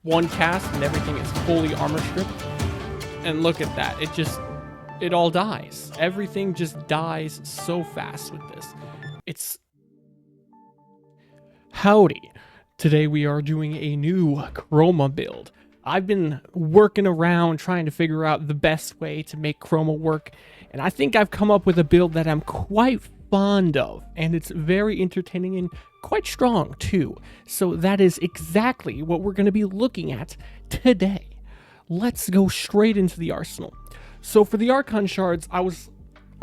one cast and everything is fully armor stripped. And look at that. It all dies. Everything just dies so fast with this. It's... Howdy. Today we are doing a new Chroma build. I've been working around trying to figure out the best way to make Chroma work, and I think I've come up with a build that I'm quite fond of, and it's very entertaining and quite strong too. So that is exactly what we're going to be looking at today. Let's go straight into the arsenal. So for the Archon shards, I was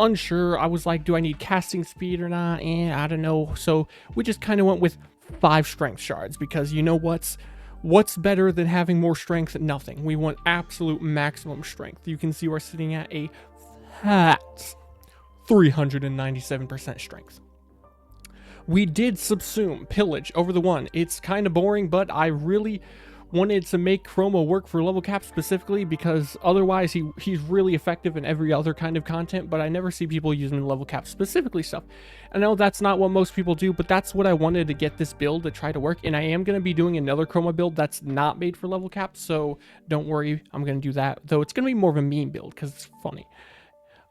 unsure. I was like, do I need casting speed or not? I don't know. So we just kind of went with 5 strength shards, because you know what's better than having more strength? Nothing. We want absolute maximum strength. You can see we're sitting at a fat 397% strength. We did subsume pillage over the 1. It's kind of boring, but I really wanted to make Chroma work for level cap specifically, because otherwise he's really effective in every other kind of content, but I never see people using level cap specifically stuff. I know that's not what most people do, but that's what I wanted to get this build to try to work. And I am going to be doing another Chroma build that's not made for level cap, so don't worry, I'm going to do that, though it's going to be more of a meme build because it's funny.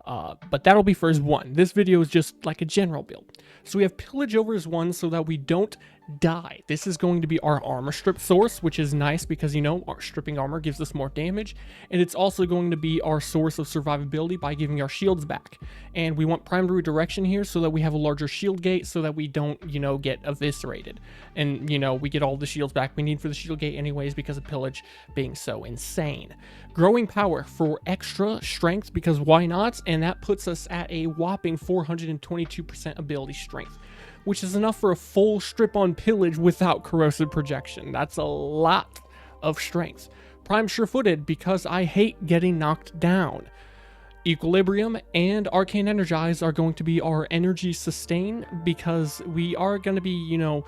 But that'll be for his 1. This video is just like a general build. So we have pillage over his 1 so that we don't die. This is going to be our armor strip source, which is nice because, you know, our stripping armor gives us more damage. And it's also going to be our source of survivability by giving our shields back. And we want primed redirection here so that we have a larger shield gate so that we don't, you know, get eviscerated. And, you know, we get all the shields back we need for the shield gate anyways because of pillage being so insane. Growing power for extra strength, because why not? And that puts us at a whopping 422% ability strength, which is enough for a full strip on pillage without corrosive projection. That's a lot of strength. Prime sure-footed, because I hate getting knocked down. Equilibrium and Arcane Energize are going to be our energy sustain, because we are going to be, you know,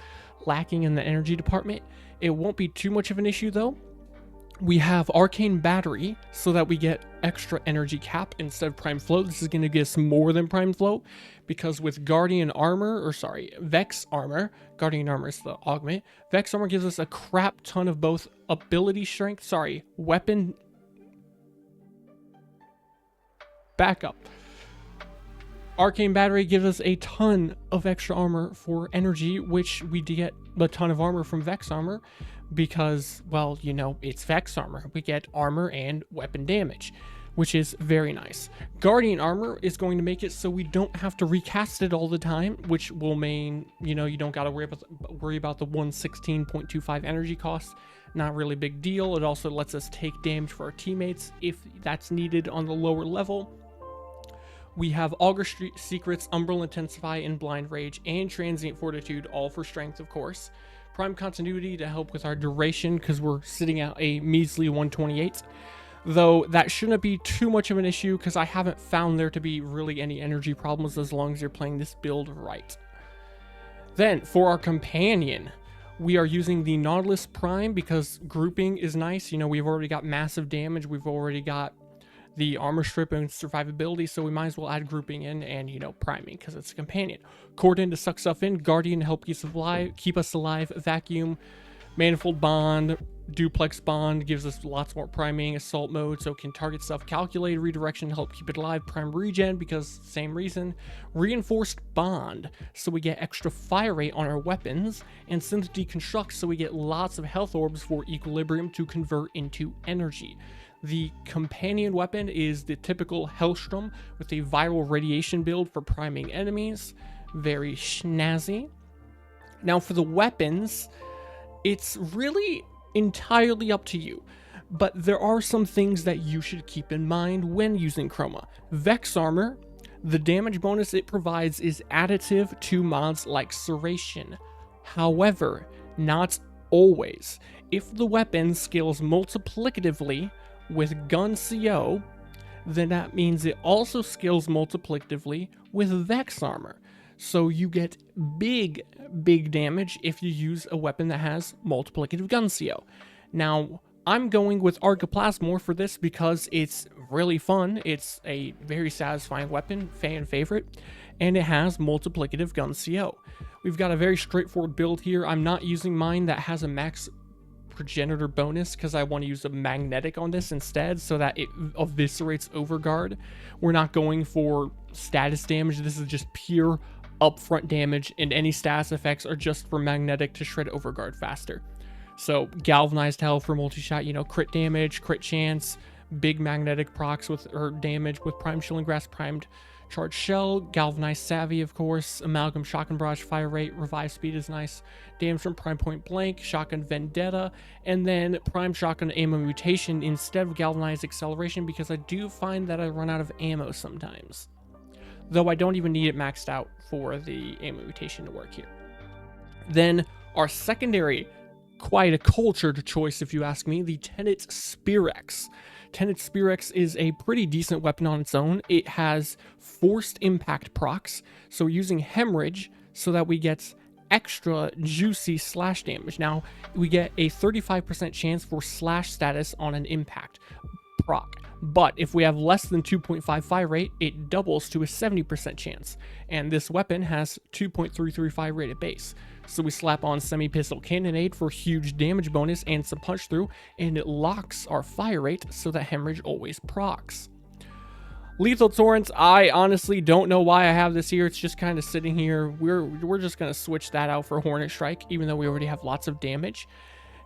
lacking in the energy department. It won't be too much of an issue though. We have Arcane Battery so that we get extra energy cap instead of Prime Flow. This is going to give us more than Prime Flow, because with Guardian Armor, or sorry, Vex Armor, Guardian Armor is the augment. Vex Armor gives us a crap ton of both ability strength, sorry, weapon backup. Arcane Battery gives us a ton of extra armor for energy, which we get a ton of armor from Vex Armor because, well, you know, it's Vex Armor. We get armor and weapon damage, which is very nice. Guardian Armor is going to make it so we don't have to recast it all the time, which will mean, you know, you don't got to worry about the 116.25 energy cost. Not really big deal. It also lets us take damage for our teammates if that's needed on the lower level. We have Augur Secrets, Umbral Intensify, and Blind Rage, and Transient Fortitude, all for strength, of course. Prime Continuity to help with our duration, because we're sitting at a measly 128. Though that shouldn't be too much of an issue, because I haven't found there to be really any energy problems as long as you're playing this build right. Then, for our companion, we are using the Nautilus Prime, because grouping is nice. You know, we've already got massive damage. We've already got the armor strip and survivability, so we might as well add grouping in and, you know, priming because it's a companion. Cordon to suck stuff in, Guardian to help keep us alive, Vacuum, Manifold Bond, Duplex Bond gives us lots more priming, Assault Mode so it can target stuff, Calculated Redirection to help keep it alive, Prime Regen because same reason, Reinforced Bond so we get extra fire rate on our weapons, and Synth Deconstruct so we get lots of health orbs for Equilibrium to convert into energy. The companion weapon is the typical Hellstrom with a viral radiation build for priming enemies. Very snazzy. Now for the weapons, it's really entirely up to you, but there are some things that you should keep in mind when using Chroma. Vex Armor, the damage bonus it provides is additive to mods like Serration. However, not always. If the weapon scales multiplicatively with Gun CO, then that means it also scales multiplicatively with Vex Armor. So you get big damage if you use a weapon that has multiplicative Gun CO. Now, I'm going with Archoplasmor for this because it's really fun. It's a very satisfying weapon, fan favorite, and it has multiplicative Gun CO. We've got a very straightforward build here. I'm not using mine that has a max Progenitor bonus because I want to use a magnetic on this instead so that it eviscerates Overguard. We're not going for status damage. This is just pure upfront damage, and any status effects are just for magnetic to shred Overguard faster. So galvanized hell for multi-shot, you know, crit damage, crit chance, big magnetic procs with or damage with primed Chilling Grass, primed charged shell, galvanized savvy, of course, amalgam shotgun barrage, fire rate, revive speed is nice, damage from prime point blank, shotgun vendetta, and then prime shotgun ammo mutation instead of galvanized acceleration, because I do find that I run out of ammo sometimes, though I don't even need it maxed out for the ammo mutation to work here. Then our secondary, quite a cultured choice if you ask me, the Tenet Spearex. Tenet Spearex is a pretty decent weapon on its own. It has forced impact procs, so we're using hemorrhage so that we get extra juicy slash damage. Now we get a 35% chance for slash status on an impact proc, but if we have less than 2.5 fire rate, it doubles to a 70% chance, and this weapon has 2.335 rate at base. So we slap on semi-pistol cannonade for huge damage bonus and some punch through, and it locks our fire rate so that hemorrhage always procs. Lethal Torrent, I honestly don't know why I have this here. It's just kind of sitting here. We're just going to switch that out for Hornet Strike, even though we already have lots of damage.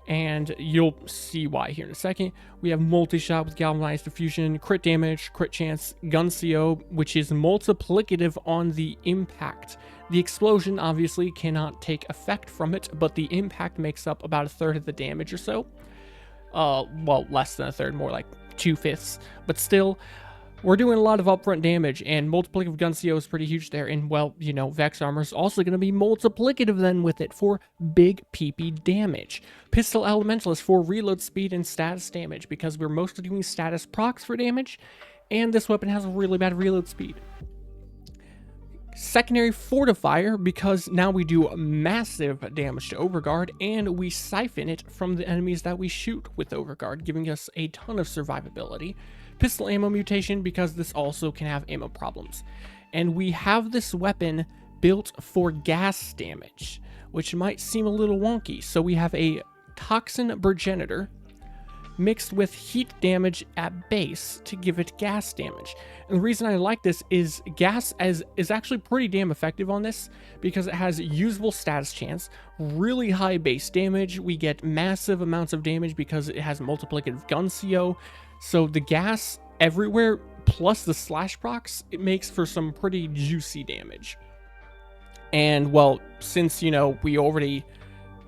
And you'll see why here in a second. We have multi-shot with galvanized diffusion, crit damage, crit chance, gun CO, which is multiplicative on the impact. The explosion obviously cannot take effect from it, but the impact makes up about a third of the damage or so. Well, less than a third, more like 2/5, but still, we're doing a lot of upfront damage, and multiplicative gun CO is pretty huge there. And, well, you know, Vex Armor is also going to be multiplicative then with it for big PP damage. Pistol Elemental is for reload speed and status damage, because we're mostly doing status procs for damage, and this weapon has a really bad reload speed. Secondary Fortifier, because now we do massive damage to Overguard, and we siphon it from the enemies that we shoot with Overguard, giving us a ton of survivability. Pistol ammo mutation, because this also can have ammo problems. And we have this weapon built for gas damage, which might seem a little wonky. So we have a Toxin Progenitor mixed with heat damage at base to give it gas damage. And the reason I like this is gas is actually pretty damn effective on this, because it has usable status chance, really high base damage. We get massive amounts of damage because it has multiplicative gun CO. So the gas everywhere plus the slash procs, it makes for some pretty juicy damage. And, well, since, you know,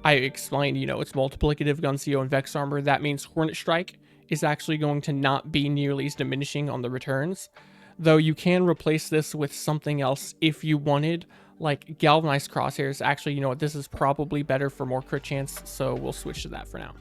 I explained, you know, it's multiplicative gun CO and Vex Armor, that means Hornet Strike is actually going to not be nearly as diminishing on the returns. Though you can replace this with something else if you wanted, like Galvanized Crosshairs. Actually, you know what, this is probably better for more crit chance, so we'll switch to that for now.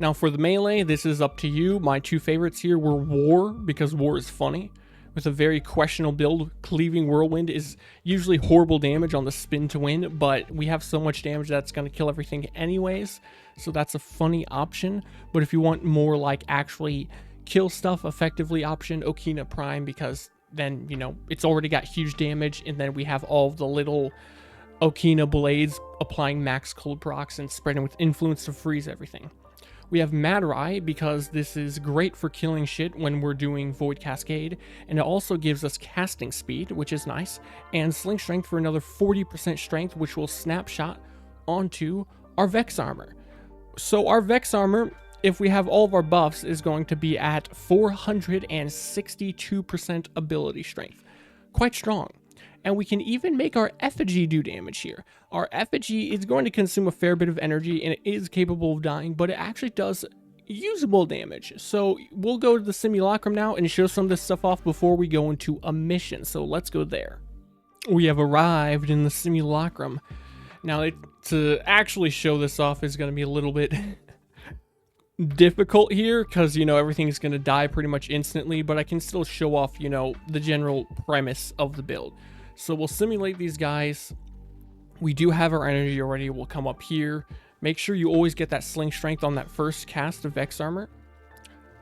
Now for the melee, this is up to you. My two favorites here were War, because War is funny, with a very questionable build. Cleaving Whirlwind is usually horrible damage on the spin to win, but we have so much damage that's going to kill everything anyways, so that's a funny option. But if you want more like actually kill stuff effectively option, Okina Prime, because then, you know, it's already got huge damage, and then we have all of the little Okina blades applying max cold procs and spreading with influence to freeze everything. We have Mad Eye, because this is great for killing shit when we're doing Void Cascade, and it also gives us casting speed, which is nice, and Sling Strength for another 40% strength, which will snapshot onto our Vex Armor. So our Vex Armor, if we have all of our buffs, is going to be at 462% ability strength. Quite strong. And we can even make our effigy do damage here. Our effigy is going to consume a fair bit of energy, and it is capable of dying, but it actually does usable damage. So we'll go to the simulacrum now and show some of this stuff off before we go into a mission. So let's go there. We have arrived in the simulacrum. Now, to actually show this off is going to be a little bit difficult here, because, you know, everything's going to die pretty much instantly, but I can still show off, you know, the general premise of the build. So we'll simulate these guys. We do have our energy already. We'll come up here. Make sure you always get that Sling Strength on that first cast of Vex Armor,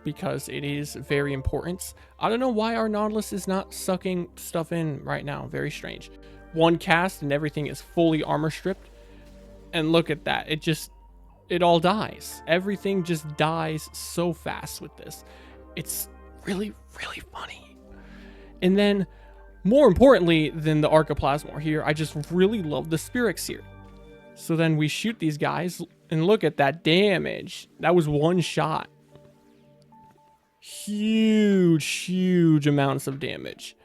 because it is very important. I don't know why our Nautilus is not sucking stuff in right now. Very strange. One cast and everything is fully armor stripped. And look at that. It just it all dies. Everything just dies so fast with this. It's really, really funny. And then, more importantly than the Archoplasmor here, I just really love the Spirix here. So then we shoot these guys, and look at that damage. That was one shot. Huge, huge amounts of damage.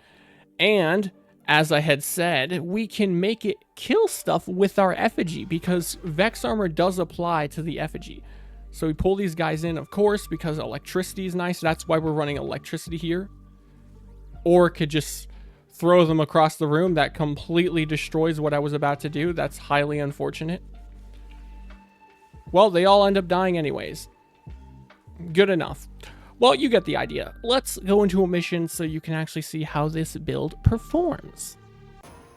And, as I had said, we can make it kill stuff with our effigy, because Vex Armor does apply to the effigy. So we pull these guys in, of course, because electricity is nice. That's why we're running electricity here. Or could just throw them across the room. That completely destroys what I was about to do. That's highly unfortunate. Well, they all end up dying anyways. Good enough. Well, you get the idea. Let's go into a mission so you can actually see how this build performs.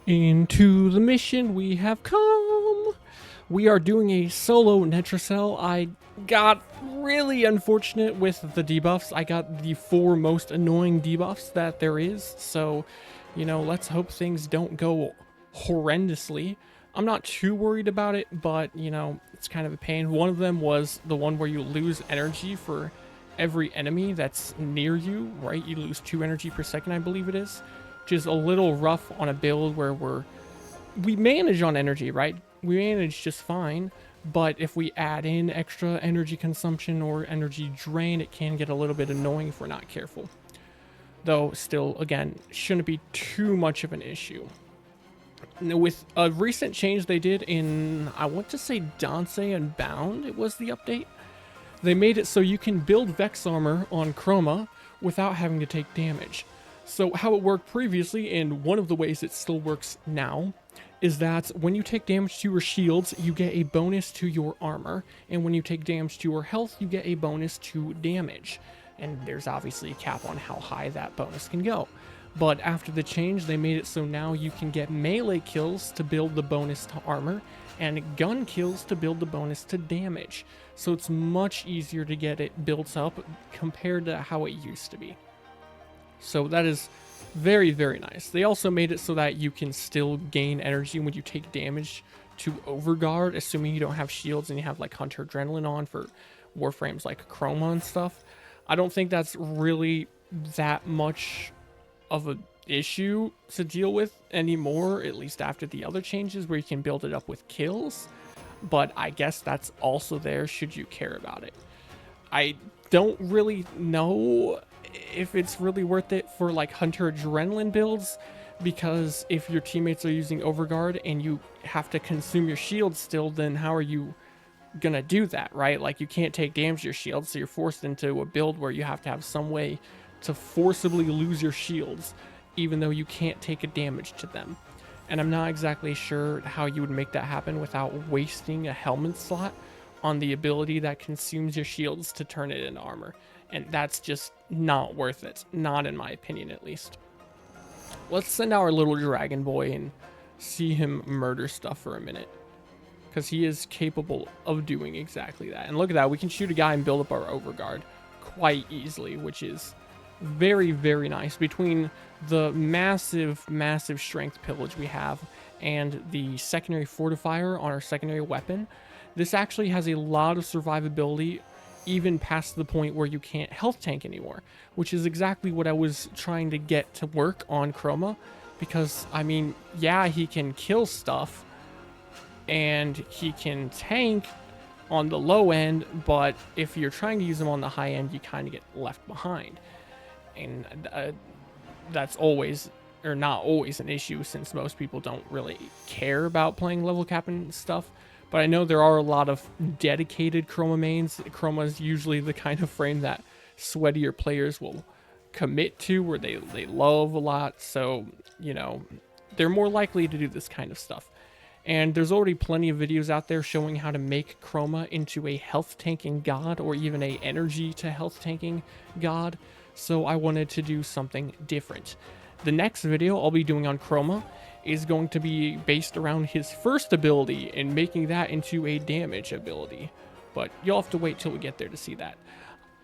Into the mission we have come. We are doing a solo Netracell. I got really unfortunate with the debuffs. I got the 4 most annoying debuffs that there is. So, you know, let's hope things don't go horrendously. I'm not too worried about it, but, you know, it's kind of a pain. One of them was the one where you lose energy for every enemy that's near you, right? You lose 2 energy per second, I believe it is, which is a little rough on a build where we manage on energy, right? We manage just fine, but if we add in extra energy consumption or energy drain, it can get a little bit annoying if we're not careful. Though still, again, shouldn't be too much of an issue. Now, with a recent change they did in, I want to say Danse and Bound, it was the update. They made it so you can build Vex Armor on Chroma without having to take damage. So how it worked previously, and one of the ways it still works now, is that when you take damage to your shields, you get a bonus to your armor, and when you take damage to your health, you get a bonus to damage. And there's obviously a cap on how high that bonus can go. But after the change, they made it so now you can get melee kills to build the bonus to armor, and gun kills to build the bonus to damage. So it's much easier to get it built up compared to how it used to be. So that is very, very nice. They also made it so that you can still gain energy when you take damage to Overguard, assuming you don't have shields and you have like Hunter Adrenaline on for Warframes like Chroma and stuff. I don't think that's really that much of an issue to deal with anymore, at least after the other changes where you can build it up with kills. But I guess that's also there should you care about it. I don't really know if it's really worth it for like Hunter Adrenaline builds, because if your teammates are using Overguard and you have to consume your shield still, then how are you gonna do that, right? Like, you can't take damage to your shield, so you're forced into a build where you have to have some way to forcibly lose your shields even though you can't take a damage to them. And I'm not exactly sure how you would make that happen without wasting a helmet slot on the ability that consumes your shields to turn it into armor. And that's just not worth it. Not in my opinion, at least. Let's send our little dragon boy and see him murder stuff for a minute, because he is capable of doing exactly that. And look at that. We can shoot a guy and build up our Overguard quite easily, which is very, very nice. Between the massive, massive strength pillage we have and the secondary fortifier on our secondary weapon, this actually has a lot of survivability even past the point where you can't health tank anymore, which is exactly what I was trying to get to work on Chroma. Because, I mean, yeah, he can kill stuff and he can tank on the low end, but if you're trying to use him on the high end, you kind of get left behind. And that's always, or not always, an issue, since most people don't really care about playing level cap and stuff. But I know there are a lot of dedicated Chroma mains. Chroma is usually the kind of frame that sweatier players will commit to, where they love a lot. So, you know, they're more likely to do this kind of stuff. And there's already plenty of videos out there showing how to make Chroma into a health tanking god, or even a energy to health tanking god. So I wanted to do something different. The next video I'll be doing on Chroma is going to be based around his first ability and making that into a damage ability. But you'll have to wait till we get there to see that.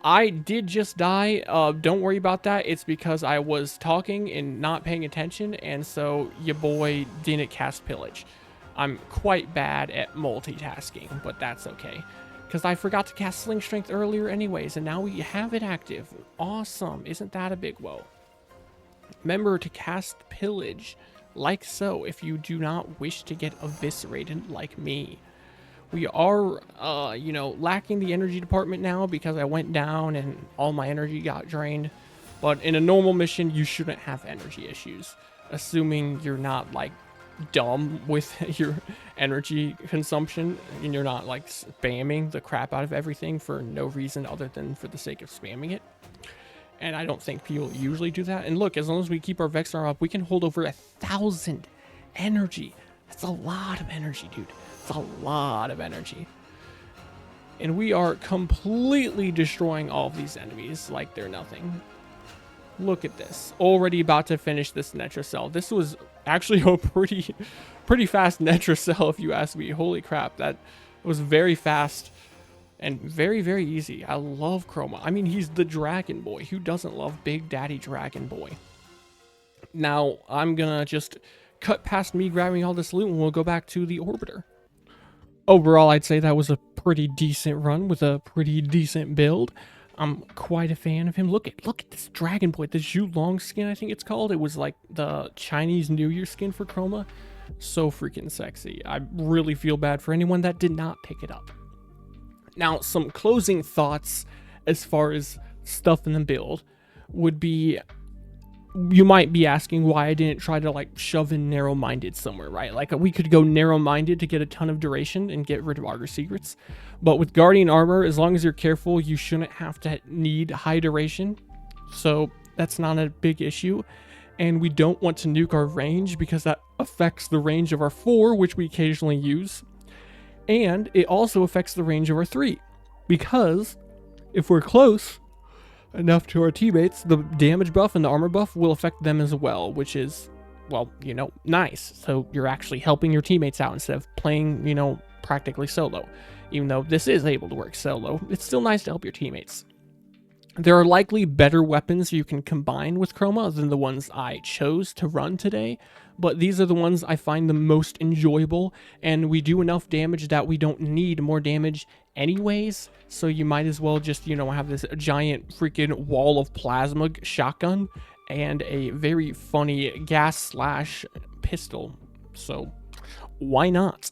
I did just die. Don't worry about that. It's because I was talking and not paying attention, and so your boy didn't cast Pillage. I'm quite bad at multitasking, but that's okay. because I forgot to cast Sling Strength earlier anyways, and now we have it active. Awesome. Isn't that a big whoa? Remember to cast Pillage like so if you do not wish to get eviscerated like me. We are, you know, lacking the energy department now because I went down and all my energy got drained. But in a normal mission, you shouldn't have energy issues, assuming you're not, like, dumb with your energy consumption and you're not, like, spamming the crap out of everything for no reason other than for the sake of spamming it. And I don't think people usually do that. And look, as long as we keep our Vex arm up, we can hold over 1,000 energy. That's a lot of energy, dude. It's a lot of energy. And we are completely destroying all of these enemies like they're nothing. Look at this. Already about to finish this Netracell. This was actually a pretty fast Netracell if you ask me. Holy crap. That was very fast and very, very easy. I love Chroma. I mean, he's the Dragon Boy. Who doesn't love Big Daddy Dragon Boy? Now, I'm gonna just cut past me grabbing all this loot and we'll go back to the Orbiter. Overall, I'd say that was a pretty decent run with a pretty decent build. I'm quite a fan of him. Look at this Dragon Boy, this Zhu Long skin, I think it's called. It was like the Chinese New Year skin for Chroma. So freaking sexy. I really feel bad for anyone that did not pick it up. Now, some closing thoughts as far as stuff in the build would be, you might be asking why I didn't try to, like, shove in narrow-minded somewhere, right? Like, we could go narrow-minded to get a ton of duration and get rid of Augur Secrets. But with Guardian Armor, as long as you're careful, you shouldn't have to need high duration. So that's not a big issue. And we don't want to nuke our range because that affects the range of our 4, which we occasionally use. And it also affects the range of our 3. Because if we're close enough to our teammates, the damage buff and the armor buff will affect them as well, which is, well, you know, nice. So you're actually helping your teammates out instead of playing, you know, practically solo. Even though this is able to work solo, it's still nice to help your teammates. There are likely better weapons you can combine with Chroma than the ones I chose to run today, but these are the ones I find the most enjoyable, and we do enough damage that we don't need more damage anyways, so you might as well just, you know, have this giant freaking wall of plasma shotgun and a very funny gas slash pistol, so why not?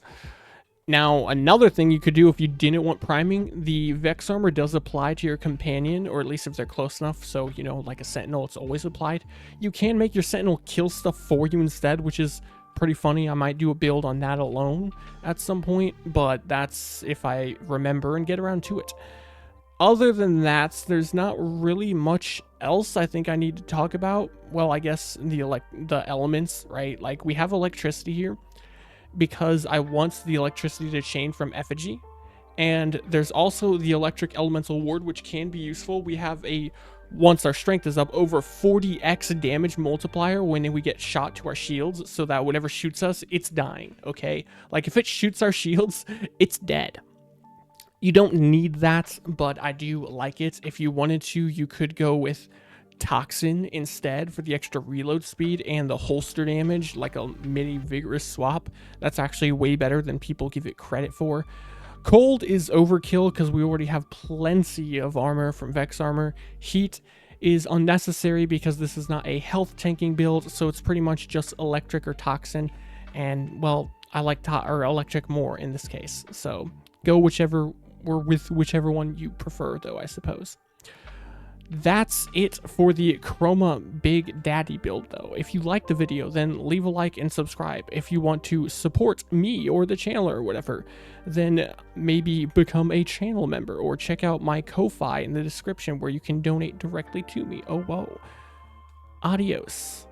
Now, another thing you could do if you didn't want priming, the Vex armor does apply to your companion, or at least if they're close enough, so, you know, like a Sentinel, it's always applied. You can make your Sentinel kill stuff for you instead, which is pretty funny. I might do a build on that alone at some point, but that's if I remember and get around to it. Other than that, there's not really much else I think I need to talk about. Well, I guess the elements, right? Like, we have electricity here, because I want the electricity to chain from effigy, and there's also the electric elemental ward, which can be useful. We have a, once our strength is up, over 40x damage multiplier when we get shot to our shields, so that whatever shoots us, it's dying, okay? Like, if it shoots our shields, it's dead. You don't need that, but I do like it. If you wanted to, you could go with Toxin instead for the extra reload speed and the holster damage, like a mini vigorous swap. That's actually way better than people give it credit for. Cold is overkill because we already have plenty of armor from Vex armor. Heat is unnecessary because this is not a health tanking build, so it's pretty much just electric or toxin, and well, I like electric more in this case, so go whichever one you prefer though, I suppose. That's it for the Chroma Big Daddy build though. If you liked the video, then leave a like and subscribe. If you want to support me or the channel or whatever, then maybe become a channel member or check out my Ko-Fi in the description where you can donate directly to me. Oh, whoa. Adios.